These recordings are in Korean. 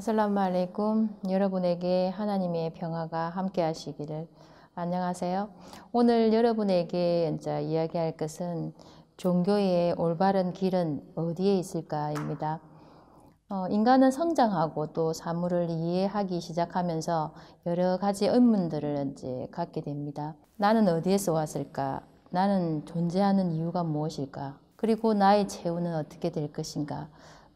아슬라무 알레이쿰. 여러분에게 하나님의 평화가 함께 하시기를. 안녕하세요. 오늘 여러분에게 이제 이야기할 것은 종교의 올바른 길은 어디에 있을까입니다. 인간은 성장하고 또 사물을 이해하기 시작하면서 여러 가지 의문들을 이제 갖게 됩니다. 나는 어디에서 왔을까? 나는 존재하는 이유가 무엇일까? 그리고 나의 최후는 어떻게 될 것인가?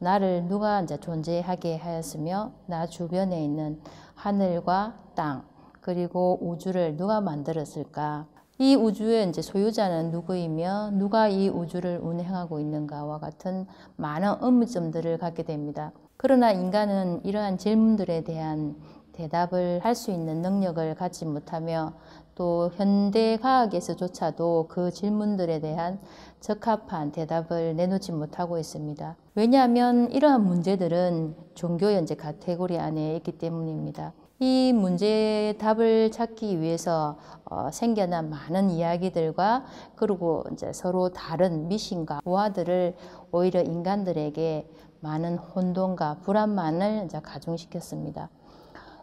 나를 누가 이제 존재하게 하였으며 나 주변에 있는 하늘과 땅 그리고 우주를 누가 만들었을까? 이 우주의 이제 소유자는 누구이며 누가 이 우주를 운행하고 있는가와 같은 많은 의문점들을 갖게 됩니다. 그러나 인간은 이러한 질문들에 대한 대답을 할 수 있는 능력을 갖지 못하며 또 현대 과학에서조차도 그 질문들에 대한 적합한 대답을 내놓지 못하고 있습니다. 왜냐하면 이러한 문제들은 종교의 이제 카테고리 안에 있기 때문입니다. 이 문제의 답을 찾기 위해서 생겨난 많은 이야기들과 그리고 이제 서로 다른 미신과 우화들을 오히려 인간들에게 많은 혼돈과 불안만을 이제 가중시켰습니다.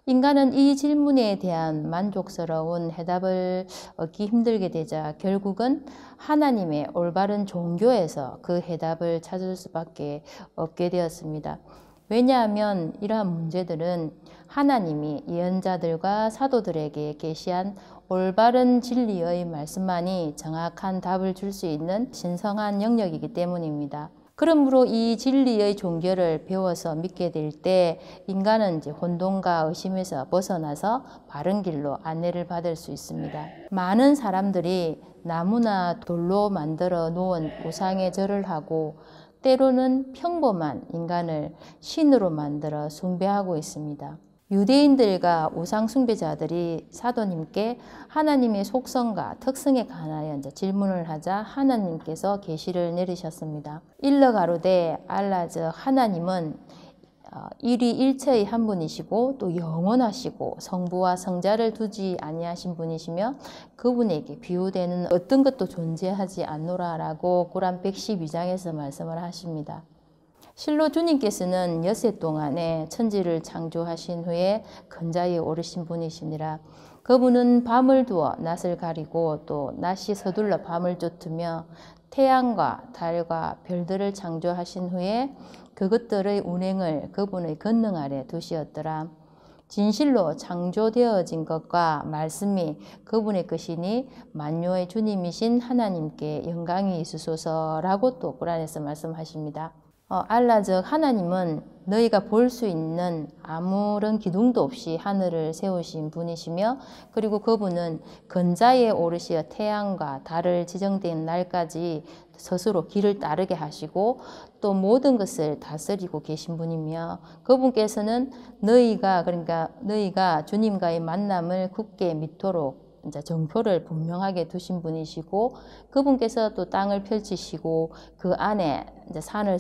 인간은 이 질문에 대한 만족스러운 해답을 얻기 힘들게 되자 결국은 하나님의 올바른 종교에서 그 해답을 찾을 수밖에 없게 되었습니다. 왜냐하면 이러한 문제들은 하나님이 예언자들과 사도들에게 계시한 올바른 진리의 말씀만이 정확한 답을 줄 수 있는 신성한 영역이기 때문입니다. 그러므로 이 진리의 종교를 배워서 믿게 될 때 인간은 이제 혼돈과 의심에서 벗어나서 바른 길로 안내를 받을 수 있습니다. 많은 사람들이 나무나 돌로 만들어 놓은 우상에 절을 하고 때로는 평범한 인간을 신으로 만들어 숭배하고 있습니다. 유대인들과 우상 숭배자들이 사도님께 하나님의 속성과 특성에 관하여 이제 질문을 하자 하나님께서 계시를 내리셨습니다. 일러 가로되 알라 즉 하나님은 일위일체의 한 분이시고 또 영원하시고 성부와 성자를 두지 아니하신 분이시며 그분에게 비유되는 어떤 것도 존재하지 않노라라고 꾸란 112장에서 말씀을 하십니다. 실로 주님께서는 엿새 동안에 천지를 창조하신 후에 근자에 오르신 분이시니라. 그분은 밤을 두어 낮을 가리고 또 낮이 서둘러 밤을 쫓으며 태양과 달과 별들을 창조하신 후에 그것들의 운행을 그분의 권능 아래 두시었더라. 진실로 창조되어진 것과 말씀이 그분의 것이니 만유의 주님이신 하나님께 영광이 있으소서라고 또 꾸란에서 말씀하십니다. 알라 즉 하나님은 너희가 볼 수 있는 아무런 기둥도 없이 하늘을 세우신 분이시며 그리고 그분은 근자에 오르시어 태양과 달을 지정된 날까지 스스로 길을 따르게 하시고 또 모든 것을 다스리고 계신 분이며 그분께서는 너희가 주님과의 만남을 굳게 믿도록 이제 정표를 분명하게 두신 분이시고 그분께서 또 땅을 펼치시고 그 안에 이제 산을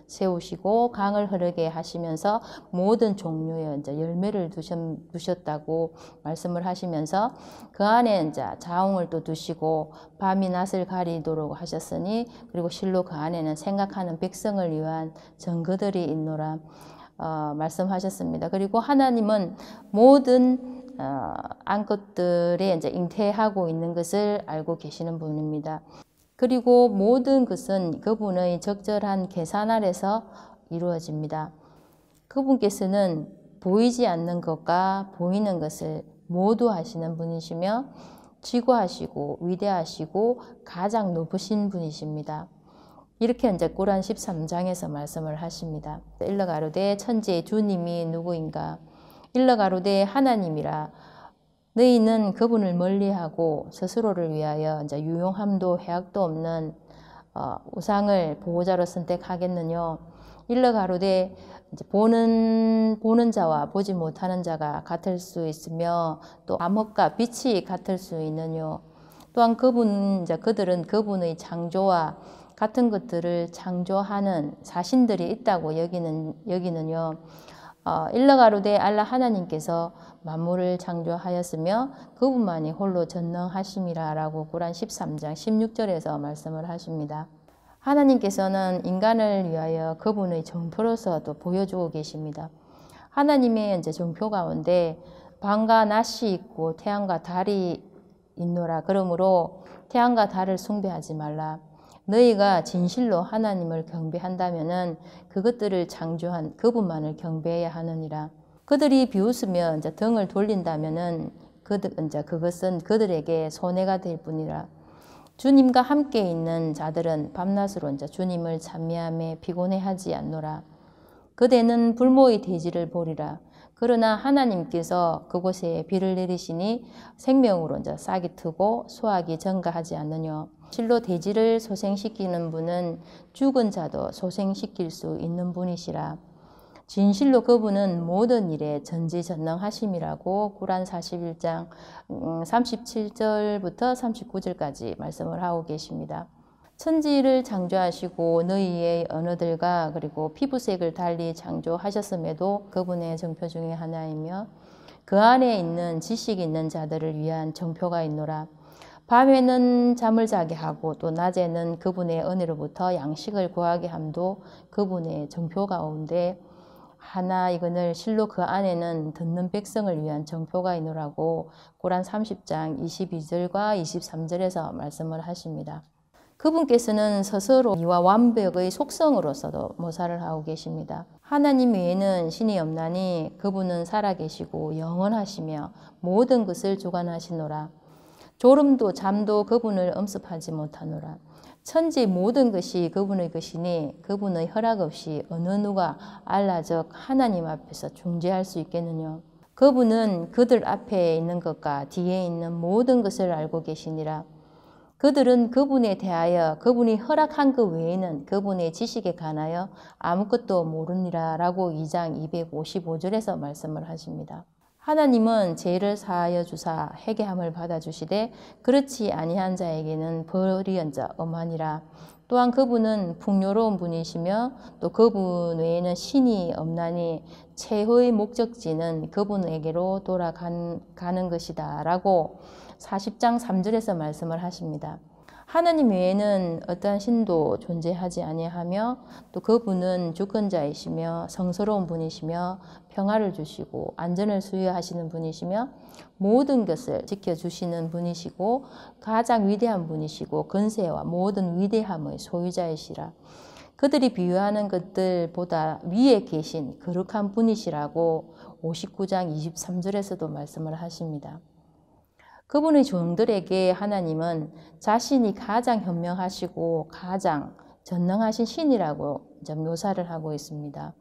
세우시고 강을 흐르게 하시면서 모든 종류의 이제 열매를 두셨다고 말씀을 하시면서 그 안에 이제 자웅을 또 두시고 밤이 낮을 가리도록 하셨으니 그리고 실로 그 안에는 생각하는 백성을 위한 증거들이 있노라 말씀하셨습니다. 그리고 하나님은 모든 안것들에 이제 잉태하고 있는 것을 알고 계시는 분입니다. 그리고 모든 것은 그분의 적절한 계산 아래서 이루어집니다. 그분께서는 보이지 않는 것과 보이는 것을 모두 하시는 분이시며 지구하시고 위대하시고 가장 높으신 분이십니다. 이렇게 이제 꾸란 13장에서 말씀을 하십니다. 일러 가로되 천지의 주님이 누구인가? 일러 가로되 하나님이라. 너희는 그분을 멀리하고 스스로를 위하여 이제 유용함도 해악도 없는 우상을 보호자로 선택하겠느뇨. 일러 가로되 이제 보는 자와 보지 못하는 자가 같을 수 있으며 또 암흑과 빛이 같을 수 있느뇨. 또한 그들은 그분의 창조와 같은 것들을 창조하는 사신들이 있다고 여기느뇨. 일러 가로되 알라 하나님께서 만물을 창조하였으며 그분만이 홀로 전능하심이라 라고 꾸란 13장 16절에서 말씀을 하십니다. 하나님께서는 인간을 위하여 그분의 정표로서 또 보여주고 계십니다. 하나님의 이제 정표 가운데 밤과 낮이 있고 태양과 달이 있노라. 그러므로 태양과 달을 숭배하지 말라. 너희가 진실로 하나님을 경배한다면은 그것들을 창조한 그분만을 경배해야 하느니라. 그들이 비웃으며 이제 등을 돌린다면은 이제 그것은 그들에게 손해가 될 뿐이라. 주님과 함께 있는 자들은 밤낮으로 이제 주님을 찬미하며 피곤해하지 않노라. 그대는 불모의 대지를 보리라. 그러나 하나님께서 그곳에 비를 내리시니 생명으로 이제 싹이 트고 수확이 증가하지 않느뇨. 실로 대지를 소생시키는 분은 죽은 자도 소생시킬 수 있는 분이시라. 진실로 그분은 모든 일에 전지전능하심이라고 꾸란 41장 37절부터 39절까지 말씀을 하고 계십니다. 천지를 창조하시고 너희의 언어들과 그리고 피부색을 달리 창조하셨음에도 그분의 정표 중에 하나이며 그 안에 있는 지식이 있는 자들을 위한 정표가 있노라. 밤에는 잠을 자게 하고 또 낮에는 그분의 은혜로부터 양식을 구하게 함도 그분의 정표 가운데 하나 이거늘 실로 그 안에는 듣는 백성을 위한 정표가 있노라고 꾸란 30장 22절과 23절에서 말씀을 하십니다. 그분께서는 스스로 이와 완벽의 속성으로서도 모사를 하고 계십니다. 하나님 외에는 신이 없나니 그분은 살아계시고 영원하시며 모든 것을 주관하시노라. 졸음도 잠도 그분을 엄습하지 못하노라. 천지 모든 것이 그분의 것이니 그분의 허락 없이 어느 누가 알라 즉 하나님 앞에서 중재할 수 있겠느냐. 그분은 그들 앞에 있는 것과 뒤에 있는 모든 것을 알고 계시니라. 그들은 그분에 대하여 그분이 허락한 것 외에는 그분의 지식에 관하여 아무것도 모르니라 라고 2장 255절에서 말씀을 하십니다. 하나님은 죄를 사하여 주사 회개함을 받아주시되 그렇지 아니한 자에게는 벌이 얹어 엄하니라. 또한 그분은 풍요로운 분이시며 또 그분 외에는 신이 없나니 최후의 목적지는 그분에게로 돌아가는 것이다 라고 40장 3절에서 말씀을 하십니다. 하나님 외에는 어떠한 신도 존재하지 아니하며 또 그분은 주권자이시며 성스러운 분이시며 평화를 주시고 안전을 수여하시는 분이시며 모든 것을 지켜주시는 분이시고 가장 위대한 분이시고 근세와 모든 위대함의 소유자이시라. 그들이 비유하는 것들보다 위에 계신 거룩한 분이시라고 59장 23절에서도 말씀을 하십니다. 그분의 종들에게 하나님은 자신이 가장 현명하시고 가장 전능하신 신이라고 묘사를 하고 있습니다.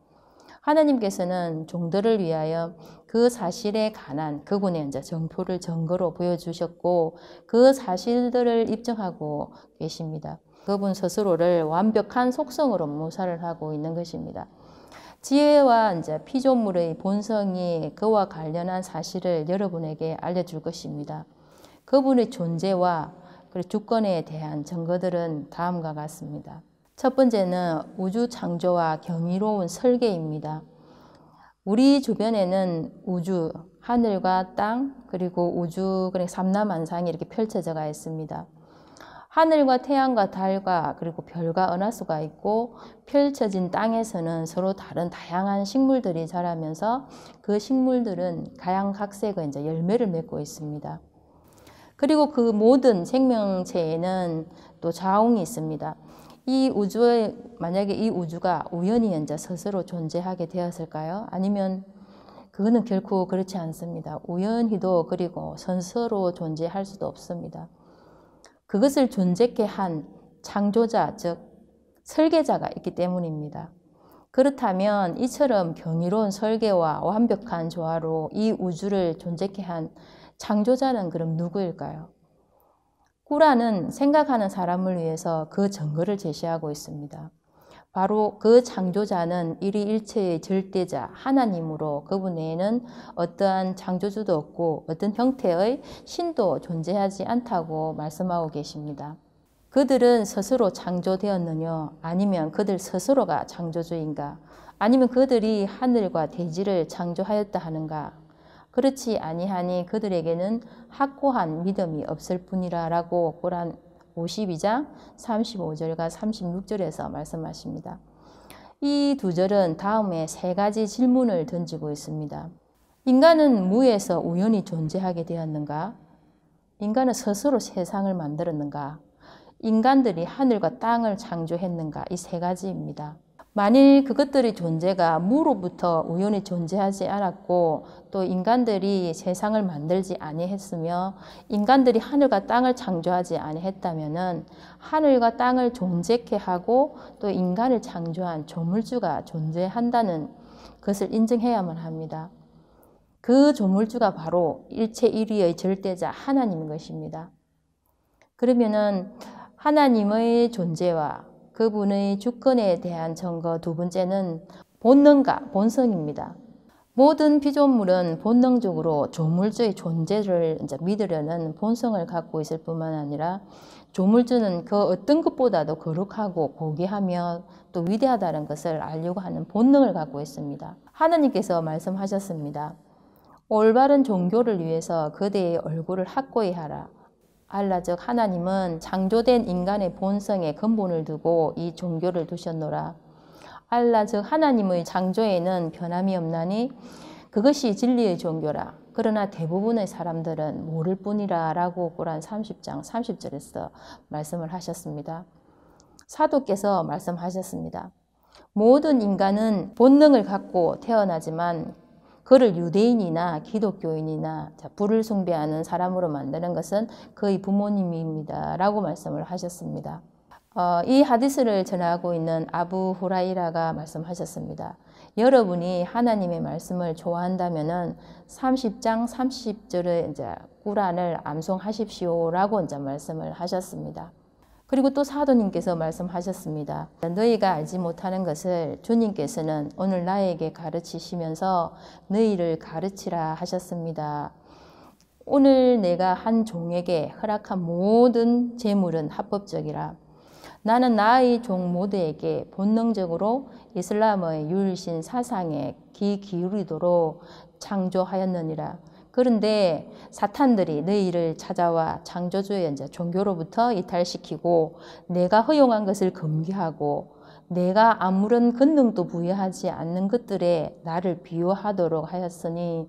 하나님께서는 종들을 위하여 그 사실에 관한 그분의 정표를 증거로 보여주셨고 그 사실들을 입증하고 계십니다. 그분 스스로를 완벽한 속성으로 묘사를 하고 있는 것입니다. 지혜와 피조물의 본성이 그와 관련한 사실을 여러분에게 알려줄 것입니다. 그분의 존재와 주권에 대한 증거들은 다음과 같습니다. 첫 번째는 우주 창조와 경이로운 설계입니다. 우리 주변에는 우주, 하늘과 땅, 그리고 우주, 삼라만상이 이렇게 펼쳐져가 있습니다. 하늘과 태양과 달과 그리고 별과 은하수가 있고 펼쳐진 땅에서는 서로 다른 다양한 식물들이 자라면서 그 식물들은 각양각색의 열매를 맺고 있습니다. 그리고 그 모든 생명체에는 또 자웅이 있습니다. 이 우주에 만약에 이 우주가 우연히 스스로 존재하게 되었을까요? 아니면 그거는 결코 그렇지 않습니다. 우연히도 그리고 스스로 존재할 수도 없습니다. 그것을 존재케 한 창조자, 즉 설계자가 있기 때문입니다. 그렇다면 이처럼 경이로운 설계와 완벽한 조화로 이 우주를 존재케 한 창조자는 그럼 누구일까요? 꾸란은 생각하는 사람을 위해서 그 증거를 제시하고 있습니다. 바로 그 창조자는 일위일체의 절대자 하나님으로 그분 외에는 어떠한 창조주도 없고 어떤 형태의 신도 존재하지 않다고 말씀하고 계십니다. 그들은 스스로 창조되었느냐? 아니면 그들 스스로가 창조주인가? 아니면 그들이 하늘과 대지를 창조하였다 하는가? 그렇지 아니하니 그들에게는 확고한 믿음이 없을 뿐이라 라고 꾸란 52장 35절과 36절에서 말씀하십니다. 이 두 절은 다음에 세 가지 질문을 던지고 있습니다. 인간은 무에서 우연히 존재하게 되었는가? 인간은 스스로 세상을 만들었는가? 인간들이 하늘과 땅을 창조했는가? 이 세 가지입니다. 만일 그것들의 존재가 무로부터 우연히 존재하지 않았고 또 인간들이 세상을 만들지 아니했으며 인간들이 하늘과 땅을 창조하지 아니했다면은 하늘과 땅을 존재케 하고 또 인간을 창조한 조물주가 존재한다는 것을 인정해야만 합니다. 그 조물주가 바로 일체 일위의 절대자 하나님인 것입니다. 그러면은 하나님의 존재와 그분의 주권에 대한 증거 두 번째는 본능과 본성입니다. 모든 피조물은 본능적으로 조물주의 존재를 이제 믿으려는 본성을 갖고 있을 뿐만 아니라 조물주는 그 어떤 것보다도 거룩하고 고귀하며 또 위대하다는 것을 알려고 하는 본능을 갖고 있습니다. 하나님께서 말씀하셨습니다. 올바른 종교를 위해서 그대의 얼굴을 확고히 하라. 알라 즉 하나님은 창조된 인간의 본성에 근본을 두고 이 종교를 두셨노라. 알라 즉 하나님의 창조에는 변함이 없나니 그것이 진리의 종교라. 그러나 대부분의 사람들은 모를 뿐이라 라고 꾸란 30장 30절에서 말씀을 하셨습니다. 사도께서 말씀하셨습니다. 모든 인간은 본능을 갖고 태어나지만 그를 유대인이나 기독교인이나 불을 숭배하는 사람으로 만드는 것은 그의 부모님입니다. 라고 말씀을 하셨습니다. 이 하디스를 전하고 있는 아부 후라이라가 말씀하셨습니다. 여러분이 하나님의 말씀을 좋아한다면은 30장 30절의 이제 꾸란을 암송하십시오. 라고 이제 말씀을 하셨습니다. 그리고 또 사도님께서 말씀하셨습니다. 너희가 알지 못하는 것을 주님께서는 오늘 나에게 가르치시면서 너희를 가르치라 하셨습니다. 오늘 내가 한 종에게 허락한 모든 재물은 합법적이라. 나는 나의 종 모두에게 본능적으로 이슬람의 유일신 사상에 귀 기울이도록 창조하였느니라. 그런데 사탄들이 너희를 찾아와 창조주의 종교로부터 이탈시키고 내가 허용한 것을 금기하고 내가 아무런 권능도 부여하지 않는 것들에 나를 비유하도록 하였으니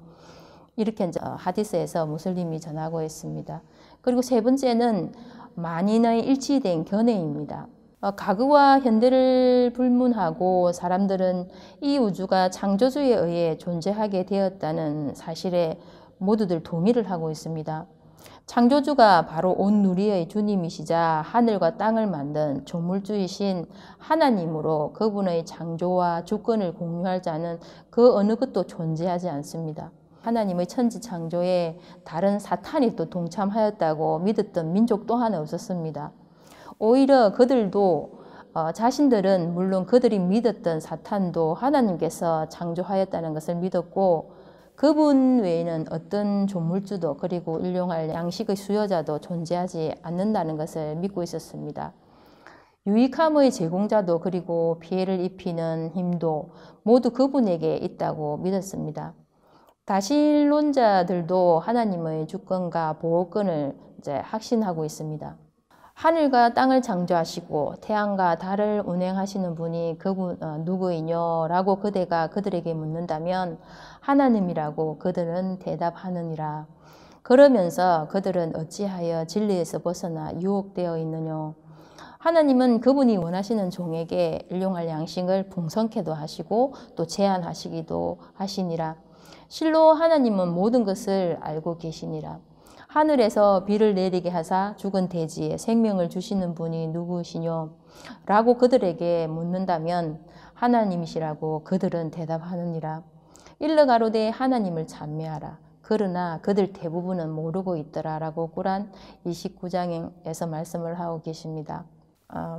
이렇게 하디스에서 무슬림이 전하고 있습니다. 그리고 세 번째는 만인의 일치된 견해입니다. 과거와 현대를 불문하고 사람들은 이 우주가 창조주에 의해 존재하게 되었다는 사실에 모두들 동의를 하고 있습니다. 창조주가 바로 온 누리의 주님이시자 하늘과 땅을 만든 조물주이신 하나님으로 그분의 창조와 주권을 공유할 자는 그 어느 것도 존재하지 않습니다. 하나님의 천지 창조에 다른 사탄이 또 동참하였다고 믿었던 민족 또한 없었습니다. 오히려 그들도 자신들은 물론 그들이 믿었던 사탄도 하나님께서 창조하였다는 것을 믿었고 그분 외에는 어떤 조물주도 그리고 일용할 양식의 수요자도 존재하지 않는다는 것을 믿고 있었습니다. 유익함의 제공자도 그리고 피해를 입히는 힘도 모두 그분에게 있다고 믿었습니다. 다신론자들도 하나님의 주권과 보호권을 확신하고 있습니다. 하늘과 땅을 창조하시고 태양과 달을 운행하시는 분이 그분 누구이뇨? 라고 그대가 그들에게 묻는다면 하나님이라고 그들은 대답하느니라. 그러면서 그들은 어찌하여 진리에서 벗어나 유혹되어 있느뇨? 하나님은 그분이 원하시는 종에게 일용할 양식을 풍성케도 하시고 또 제한하시기도 하시니라. 실로 하나님은 모든 것을 알고 계시니라. 하늘에서 비를 내리게 하사 죽은 돼지에 생명을 주시는 분이 누구시뇨? 라고 그들에게 묻는다면 하나님이시라고 그들은 대답하느니라. 일러 가로되 하나님을 찬미하라. 그러나 그들 대부분은 모르고 있더라. 라고 꾸란 29장에서 말씀을 하고 계십니다.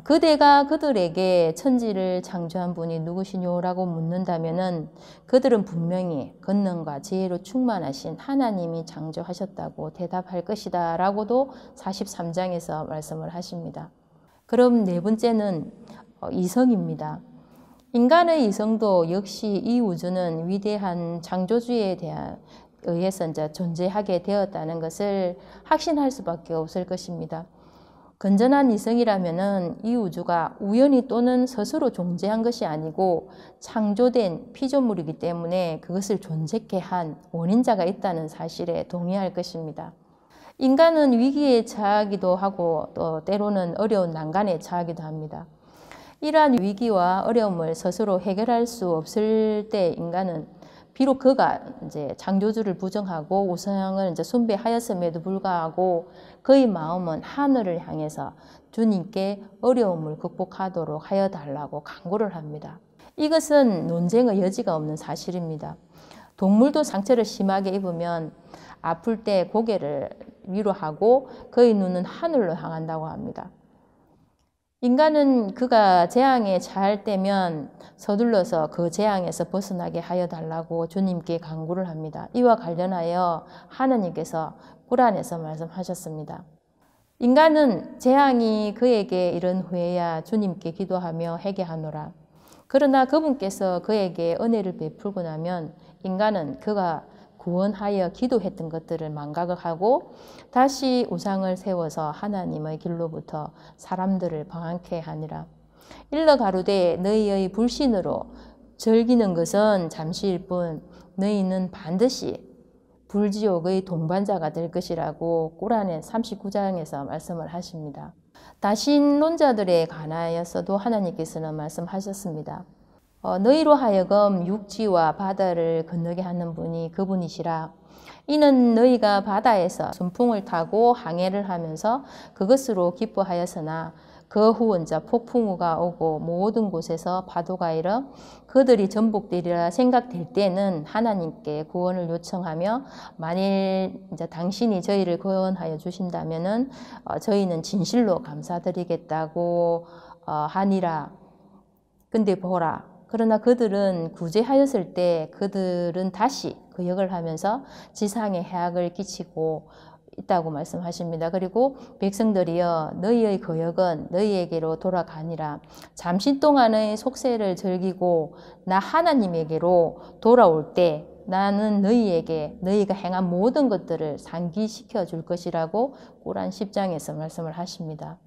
그대가 그들에게 천지를 창조한 분이 누구시뇨? 라고 묻는다면은 그들은 분명히 권능과 지혜로 충만하신 하나님이 창조하셨다고 대답할 것이다 라고도 43장에서 말씀을 하십니다. 그럼 네 번째는 이성입니다. 인간의 이성도 역시 이 우주는 위대한 창조주에 의해서 존재하게 되었다는 것을 확신할 수밖에 없을 것입니다. 건전한 이성이라면은 이 우주가 우연히 또는 스스로 존재한 것이 아니고 창조된 피조물이기 때문에 그것을 존재케 한 원인자가 있다는 사실에 동의할 것입니다. 인간은 위기에 처하기도 하고 또 때로는 어려운 난간에 처하기도 합니다. 이러한 위기와 어려움을 스스로 해결할 수 없을 때 인간은 비록 그가 이제 창조주를 부정하고 우상을 이제 숭배하였음에도 불구하고 그의 마음은 하늘을 향해서 주님께 어려움을 극복하도록 하여 달라고 간구를 합니다. 이것은 논쟁의 여지가 없는 사실입니다. 동물도 상처를 심하게 입으면 아플 때 고개를 위로 하고 그의 눈은 하늘로 향한다고 합니다. 인간은 그가 재앙에 처할 때면 서둘러서 그 재앙에서 벗어나게 하여 달라고 주님께 간구를 합니다. 이와 관련하여 하나님께서 꾸란에서 말씀하셨습니다. 인간은 재앙이 그에게 이른 후에야 주님께 기도하며 회개하노라. 그러나 그분께서 그에게 은혜를 베풀고 나면 인간은 그가 구원하여 기도했던 것들을 망각을 하고 다시 우상을 세워서 하나님의 길로부터 사람들을 방황케 하니라. 일러 가로되 너희의 불신으로 즐기는 것은 잠시일 뿐 너희는 반드시 불지옥의 동반자가 될 것이라고 꾸란의 39장에서 말씀을 하십니다. 다신론자들에 관하여서도 하나님께서는 말씀하셨습니다. 너희로 하여금 육지와 바다를 건너게 하는 분이 그분이시라. 이는 너희가 바다에서 순풍을 타고 항해를 하면서 그것으로 기뻐하였으나 그 후 이제 폭풍우가 오고 모든 곳에서 파도가 일어 그들이 전복되리라 생각될 때는 하나님께 구원을 요청하며 만일 이제 당신이 저희를 구원하여 주신다면은 저희는 진실로 감사드리겠다고 하니라. 근데 보라. 그러나 그들은 구제하였을 때 그들은 다시 그 역을 하면서 지상에 해악을 끼치고 있다고 말씀하십니다. 그리고 백성들이여 너희의 거역은 너희에게로 돌아가니라. 잠시 동안의 속세를 즐기고 나 하나님에게로 돌아올 때 나는 너희에게 너희가 행한 모든 것들을 상기시켜 줄 것이라고 꾸란 10장에서 말씀을 하십니다.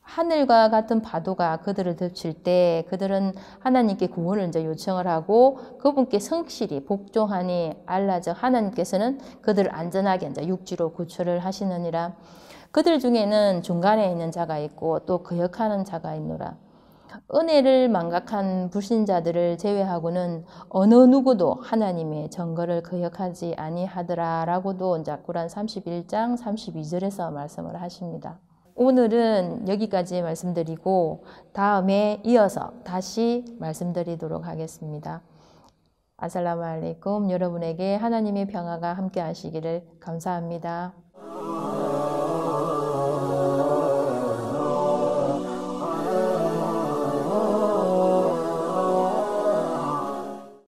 하늘과 같은 파도가 그들을 덮칠 때 그들은 하나님께 구원을 이제 요청을 하고 그분께 성실히 복종하니 알라 즉 하나님께서는 그들을 안전하게 이제 육지로 구출을 하시느니라. 그들 중에는 중간에 있는 자가 있고 또 거역하는 자가 있노라. 은혜를 망각한 불신자들을 제외하고는 어느 누구도 하나님의 정거를 거역하지 아니하더라라고도 이제 꾸란 31장 32절에서 말씀을 하십니다. 오늘은 여기까지 말씀드리고 다음에 이어서 다시 말씀드리도록 하겠습니다. 아살라무 알레이쿰. 여러분에게 하나님의 평화가 함께 하시기를 감사합니다.